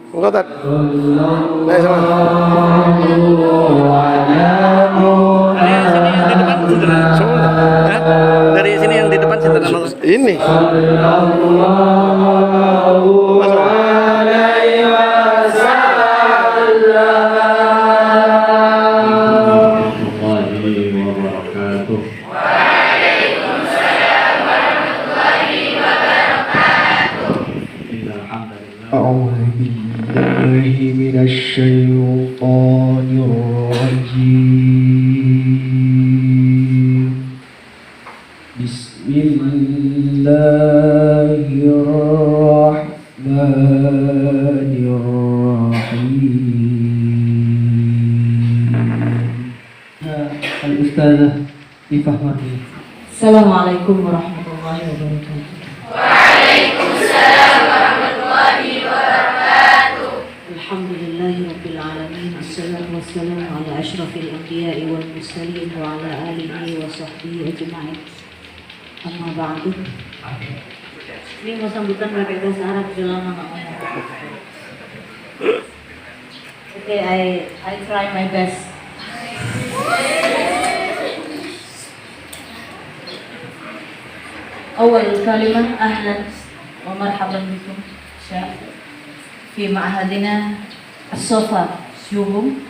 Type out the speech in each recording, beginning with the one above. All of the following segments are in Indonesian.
Enggak tat. Naik sama. Dari sini yang di depan sederhana. Ini. أعوذ بالله من الشيطان الرجيم بسم الله الرحمن الرحيم. الأستاذة Ifahmati. Assalamualaikum warahmatullahi wabarakatuh. Alhamdulillahirabbil alamin. Assalatu wassalamu ala asyrafil anbiya'i wal mursalin wa ala alihi wa sahbihi ajma'in. Amma ba'du. Ini mau sambutan pakai bahasa Arab dalam nama Allah. Okay, I try my best. أول كلمة أهلا ومرحبا بكم في معهدنا الصفا شوبم.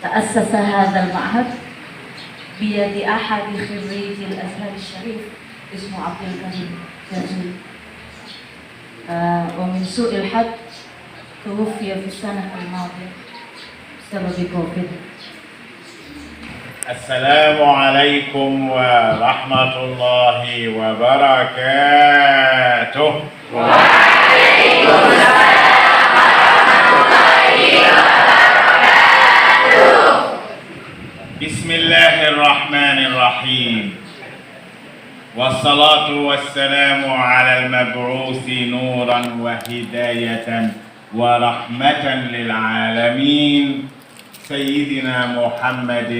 تأسس هذا المعهد بيد أحد خريج الأزهر الشريف اسمه عبد الكريم جازول، ومن سوء الحظ توفي في السنة الماضية بسبب كوفيد. السلام عليكم ورحمة الله وبركاته. وعليكم السلام ورحمة الله وبركاته. بسم الله الرحمن الرحيم، والصلاة والسلام على المبعوث نورا وهداية ورحمة للعالمين سيدنا محمد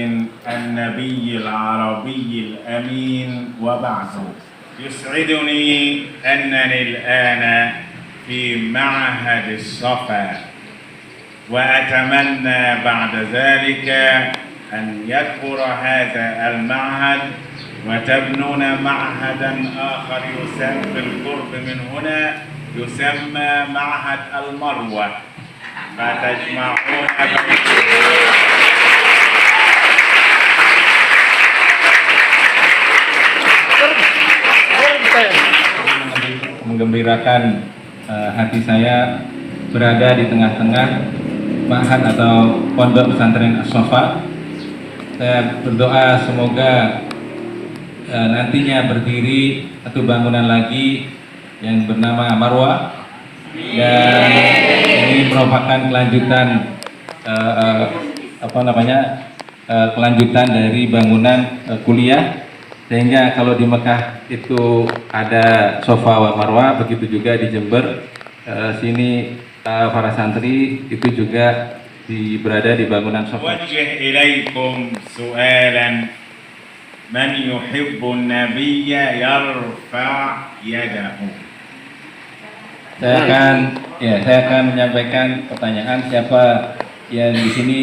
النبي العربي الأمين. وبعد، يسعدني أنني الآن في معهد الصفا، وأتمنى بعد ذلك أن يكبر هذا المعهد وتبنون معهدا آخر يسمى بالقرب من هنا يسمى معهد المروة، فتجمعون menggembirakan hati saya berada di tengah-tengah ma'had atau pondok pesantren As-Safa. Saya berdoa semoga nantinya berdiri satu bangunan lagi yang bernama Marwah, dan ini merupakan kelanjutan kelanjutan dari bangunan kuliah, sehingga kalau di Mekah itu ada Sofa wa Marwah, begitu juga di Jember sini para santri itu juga berada di bangunan Sofa. Wajih ilaikum su'alan man yuhibbun nabiyya yarfa' yadahu. Saya akan menyampaikan pertanyaan, siapa yang di sini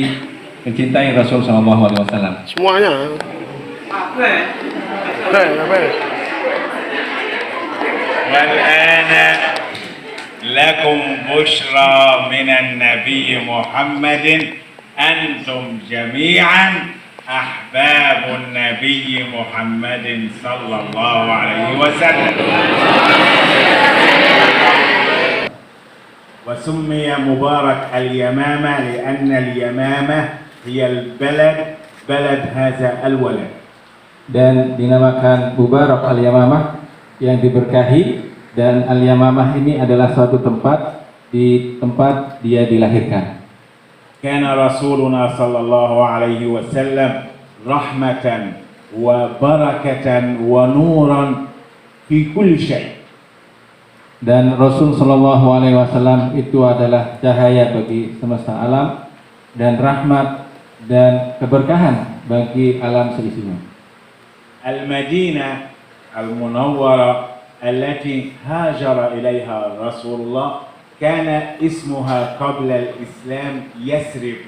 mencintai Rasul Shallallahu Alaihi Wasallam? Semuanya. والآن لكم بشرى من النبي محمد، أنتم جميعا أحباب النبي محمد صلى الله عليه وسلم. وسمي مبارك اليمامة لأن اليمامة هي البلد، بلد هذا الولد. Dan dinamakan Mubarak Al-Yamamah, yang diberkahi, dan Al-Yamamah ini adalah suatu tempat dia dilahirkan. Kana Rasuluna sallallahu alaihi wasallam rahmatan wa barakatan wa nuran fi kulli syai'. Dan Rasul Shallallahu Alaihi Wasallam itu adalah cahaya bagi semesta alam, dan rahmat dan keberkahan bagi alam seisinya. Al-Madinah al-Munawwarah التي هاجر إليها رسول الله كان اسمها قبل الإسلام يثرب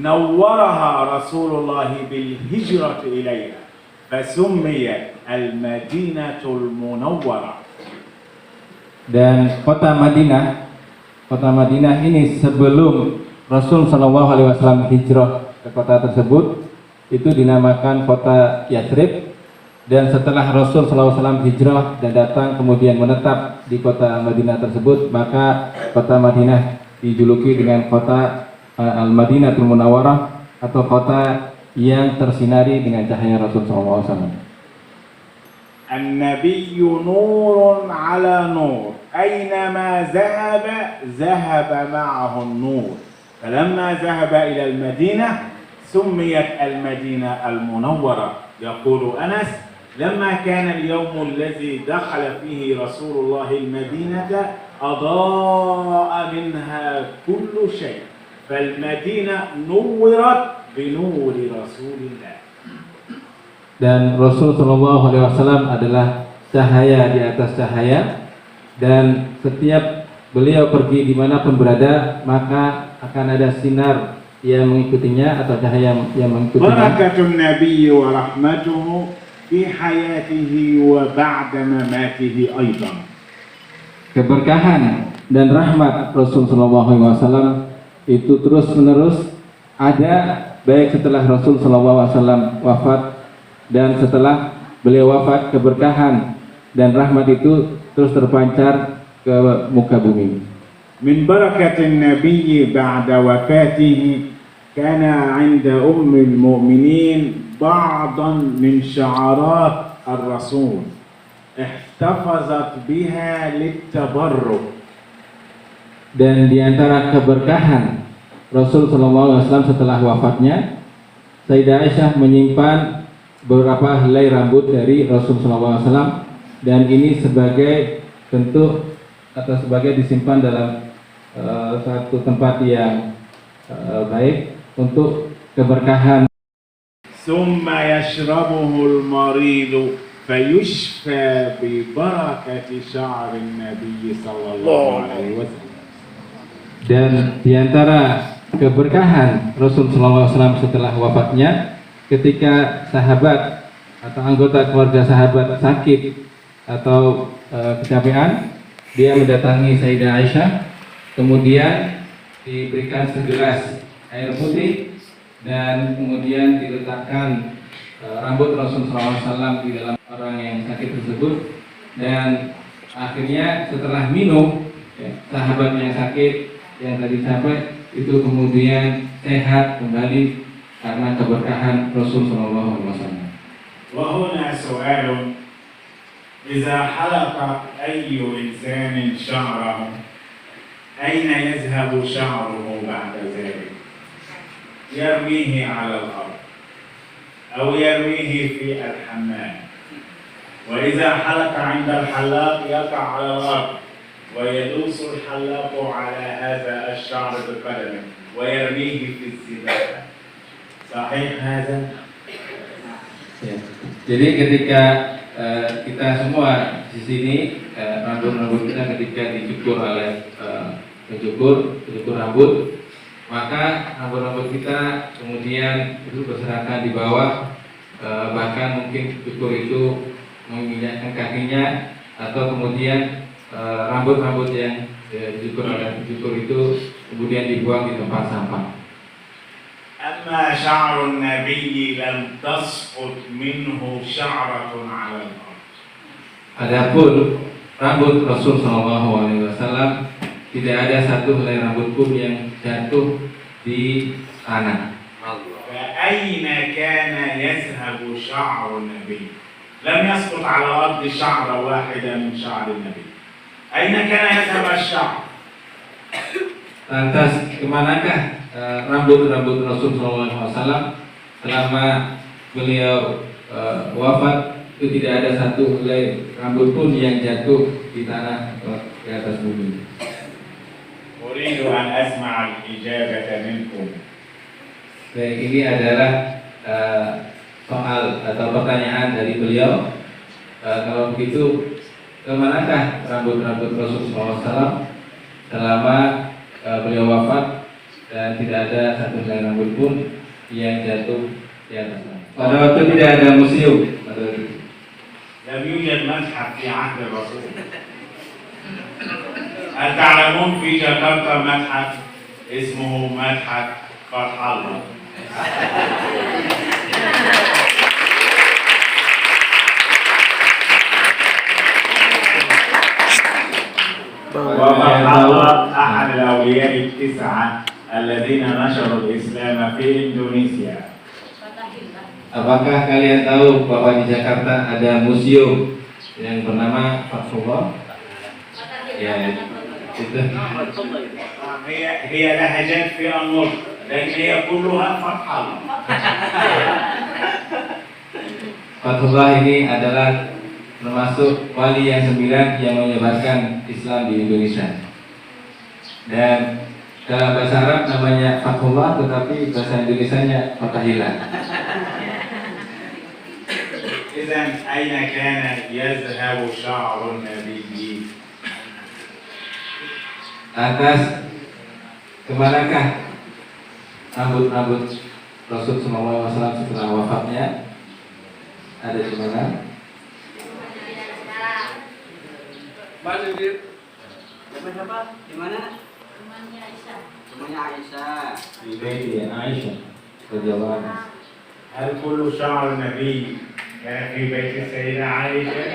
نورها رسول الله بالهجرة إليها فسميت المدينة المنورة. Dan kota Madinah ini sebelum Rasul Shallallahu Alaihi Wasallam hijrah ke kota tersebut itu dinamakan kota Yathrib, dan setelah Rasul Shallallahu Alaihi Wasallam hijrah dan datang kemudian menetap di kota Madinah tersebut, maka kota Madinah dijuluki dengan kota Al-Madinatul Munawwarah atau kota yang tersinari dengan cahaya Rasul Shallallahu Alaihi Wasallam. النبي نور على نور أينما ذهب ذهب معه النور فلما ذهب إلى المدينة سميت المدينة المنورة. يقول أنس لما كان اليوم الذي دخل فيه رسول الله المدينة أضاء منها كل شيء فالمدينة نورت بنور رسول الله. Dan Rasul Shallallahu Alaihi Wasallam adalah cahaya di atas cahaya, dan setiap beliau pergi dimanapun berada maka akan ada sinar yang mengikutinya atau cahaya yang mengikutinya. Barakatun Nabi wa rahmatuhu fi hayatihi wa ba'da mamatihi aidan. Keberkahan dan rahmat Rasul Shallallahu Alaihi Wasallam itu terus menerus ada baik setelah Rasul Shallallahu Alaihi Wasallam wafat dan setelah beliau wafat, keberkahan dan rahmat itu terus terpancar ke muka bumi. Min barakatin Nabi ba'da wafatihi kana 'inda ummil mu'minin ba'dan min sya'arat ar-rasul ihtafazat biha lit-tabarruk. Dan di antara keberkahan Rasul Shallallahu Alaihi Wasallam setelah wafatnya, Sayyidah Aisyah menyimpan beberapa helai rambut dari Rasul Shallallahu Alaihi Wasallam, dan ini sebagai bentuk atau sebagai disimpan dalam satu tempat yang baik untuk keberkahan. Summa yashrabuhu al-maridu fayushfa bi barakati sya'rin Nabi sallallahu alaihi wasallam. Dan di antara keberkahan Rasul Shallallahu Alaihi Wasallam setelah wafatnya, ketika sahabat atau anggota keluarga sahabat sakit atau kecapean, dia mendatangi Sayyidah Aisyah, kemudian diberikan segelas air putih dan kemudian diletakkan rambut Rasul SAW di dalam orang yang sakit tersebut, dan akhirnya setelah minum sahabat yang sakit yang tadi sampai itu kemudian sehat kembali karena keberkahan Rasul Shallallahu Alaihi Wasallam. وهنا سؤال إذا حلق أي إنسان شعره أين يذهب شعره بعد ذلك؟ يرميه على الأرض أو يرميه في الحمام، وإذا حلق عند الحلاق يقع على الأرض ويدوس الحلاق على هذا الشعر بقدمه ويرميه في الزبالة. صحيح هذا؟ Ya. Jadi ketika kita semua di sini rambut-rambut kita ketika dicukur oleh pencukur rambut, maka rambut-rambut kita kemudian itu berserakan di bawah, bahkan mungkin cukur itu menginjakkan kakinya, atau kemudian rambut-rambut yang dicukur oleh pencukur itu kemudian dibuang di tempat sampah. أما شعر النبي لم تسقط منه شعرة على الأرض. Adapun rambut Rasul Shallallahu Alaihi Wasallam tidak ada satu helai rambut pun yang jatuh di tanah. فأين كان يذهب شعر النبي؟ لم يسقط على الأرض شعرة واحدة من شعر النبي. أين كان يذهب الشعر؟ Lantas kemanakah rambut-rambut Rasul SAW selama beliau wafat? Itu tidak ada satu helai rambut pun yang jatuh di tanah atau di atas bumi. أريد أن أسمع الإجابة منكم. Baik, ini adalah soal atau pertanyaan dari beliau. Kalau begitu, kemanakah rambut-rambut Rasul SAW? selama beliau wafat dan tidak ada satu helai rambut pun yang jatuh di atasnya. Pada waktu tidak ada museum pada waktu itu. لم يوجد متحف في عهد الرسول. هل تعلمون في جاكرتا متحف اسمه متحف فتح الله؟ وفتح الله أحد الأولياء التسعة الذين نشروا الإسلام في إندونيسيا. Apakah kalian tahu bahwa di Jakarta ada museum yang bernama Fathullah? Ya, itu. هي لهجات في النطق لكن هي كلها فتح الله. Fathullah ini adalah termasuk wali yang 9 yang menyebarkan Islam di Indonesia. Dan dalam bahasa Arab namanya Fathullah, tetapi bahasa Indonesianya Fathahillah. إذن أين كان يذهب شعر النبي؟ Lantas kemanakah rambut-rambut Rasul SAW setelah wafatnya? Ada di mana? Mana dia? Siapa? Di mana? Rumahnya Aisyah. Di Baiti Aisyah radhiyallahu anha. هل كل شعر النبي كان في بيت السيدة عائشة؟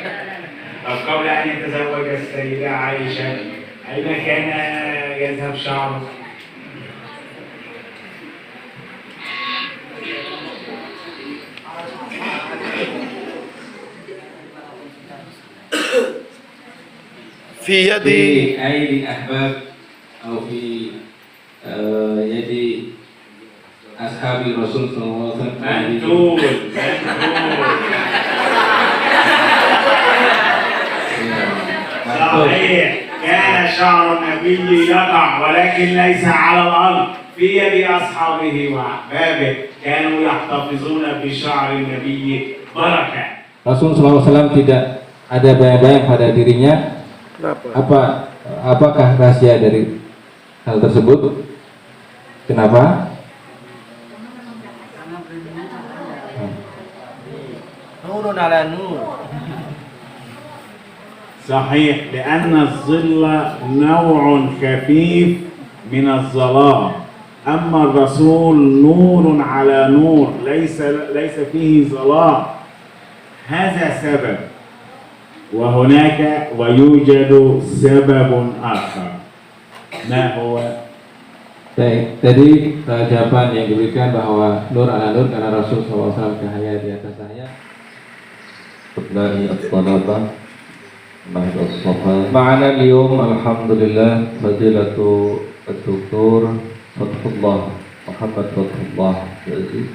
طب قبل أن يتزوج السيدة عائشة أين كان يذهب شعره؟ في يد في أيدي أحباب أو في يد أصحاب الرسول صلى الله عليه وسلم. منتول صحيح كان شعر النبي يقع ولكن ليس على الأرض في يد أصحابه وأحبابه كانوا يحتفظون بشعر النبي بركة. Rasul SAW tidak ada bayang-bayang pada dirinya. Apakah rahasia dari hal tersebut? Kenapa? Nurun ala nur. صحيح لأن الظل نوع خفيف من الظلام أما الرسول نور على نور ليس فيه ظلام هذا سبب وهناك ويوجد سبب آخر ما هو؟ Baik, tadi jawaban yang diberikan bahwa nur ala nur karena Rasul SAW cahaya di atas cahaya. Dari as-salata Mahdi as-safa Ma'ana al-yawm alhamdulillah Fadilatu Ad-Doktor Fathullah Muhammad Fathullah Aziz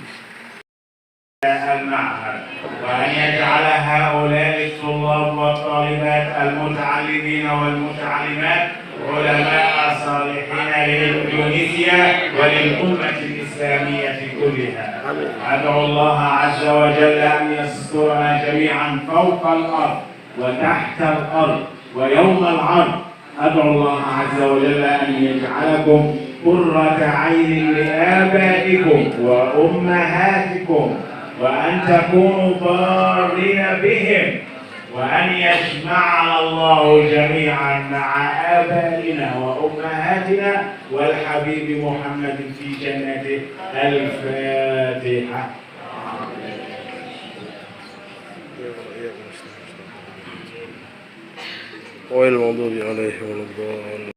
المعهد وأن يجعل هؤلاء الطلاب والطالبات المتعلمين والمتعلمات علماء صالحين لإندونيسيا وللأمة الإسلامية كلها. أدعو الله عز وجل أن يسترنا جميعا فوق الأرض وتحت الأرض ويوم العرض. أدعو الله عز وجل أن يجعلكم قرة عين لآبائكم وأمهاتكم وأن تكونوا بارين بهم وأن يجمعنا الله جميعا مع آبائنا وأمهاتنا والحبيب محمد في جنته. الفاتحة. غير المغضوب عليهم ولا الضالين.